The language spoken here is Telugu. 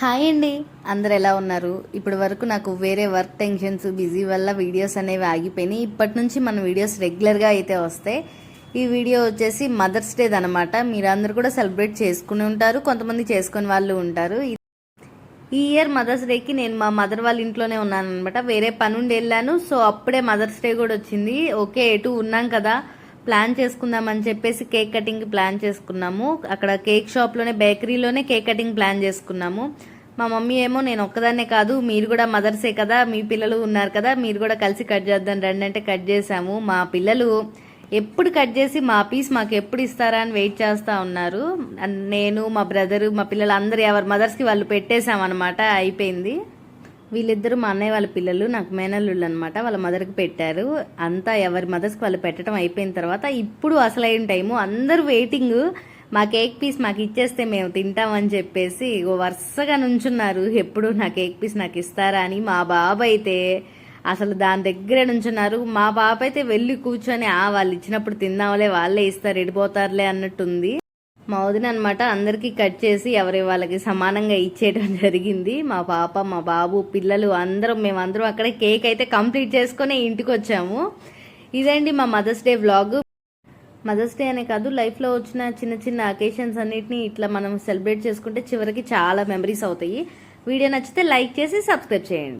హాయ్ అండి, అందరు ఎలా ఉన్నారు? ఇప్పటి వరకు నాకు వేరే వర్క్ టెన్షన్స్ బిజీ వల్ల వీడియోస్ అనేవి ఆగిపోయినాయి. ఇప్పటి నుంచి మన వీడియోస్ రెగ్యులర్గా అయితే వస్తాయి. ఈ వీడియో వచ్చేసి మదర్స్ డే అనమాట. మీరందరూ కూడా సెలబ్రేట్ చేసుకుని ఉంటారు, కొంతమంది చేసుకుని వాళ్ళు ఉంటారు. ఈ ఇయర్ మదర్స్ డేకి నేను మా మదర్ వాళ్ళ ఇంట్లోనే ఉన్నాను అనమాట. వేరే పనుండి వెళ్ళాను, సో అప్పుడే మదర్స్ డే కూడా వచ్చింది. ఓకే, ఎటు ఉన్నాం కదా, ప్లాన్ చేసుకుందామని చెప్పేసి కేక్ కటింగ్ ప్లాన్ చేసుకున్నాము. అక్కడ కేక్ షాప్లోనే, బేకరీలోనే కేక్ కటింగ్ ప్లాన్ చేసుకున్నాము. మా మమ్మీ ఏమో నేను ఒక్కదాన్నే కాదు, మీరు కూడా మదర్సే కదా, మీ పిల్లలు ఉన్నారు కదా, మీరు కూడా కలిసి కట్ చేద్దాం రండి అంటే కట్ చేసాము. మా పిల్లలు ఎప్పుడు కట్ చేసి మా పీస్ మాకు ఎప్పుడు ఇస్తారా అని వెయిట్ చేస్తూ ఉన్నారు. నేను, మా బ్రదరు, మా పిల్లలు అందరు ఎవరి మదర్స్కి వాళ్ళు పెట్టేశామన్నమాట. అయిపోయింది. వీళ్ళిద్దరూ మా అన్నయ్య వాళ్ళ పిల్లలు, నాకు మేనల్లుళ్ళు అనమాట. వాళ్ళ మదర్కి పెట్టారు. అంతా ఎవరి మదర్స్కి వాళ్ళు పెట్టడం అయిపోయిన తర్వాత ఇప్పుడు అసలైన టైము. అందరూ వెయిటింగ్, మా కేక్ పీస్ మాకు ఇచ్చేస్తే మేము తింటామని చెప్పేసి వరుసగా నుంచున్నారు. ఎప్పుడు నా కేక్ పీస్ నాకు ఇస్తారా అని. మా బాబు అయితే అసలు దాని దగ్గరే నుంచున్నారు. మా పాప అయితే వెళ్ళి కూర్చొని వాళ్ళు ఇచ్చినప్పుడు తిందాంలే, వాళ్ళే ఇస్తారు, ఎడిపోతారులే అన్నట్టుంది. మా వదిన అనమాట అందరికీ కట్ చేసి ఎవరి వాళ్ళకి సమానంగా ఇచ్చేయడం జరిగింది. మా పాప, మా బాబు, పిల్లలు అందరం, మేమందరం అక్కడ కేక్ అయితే కంప్లీట్ చేసుకొని ఇంటికి వచ్చాము. ఇదండి మా Mother's Day vlog. Mother's Day అనే కాదు, లైఫ్లో వచ్చిన చిన్న చిన్న అకేషన్స్ అన్నిటిని ఇట్లా మనం సెలబ్రేట్ చేసుకుంటే చివరికి చాలా మెమరీస్ అవుతాయి. వీడియో నచ్చితే లైక్ చేసి సబ్స్క్రైబ్ చేయండి.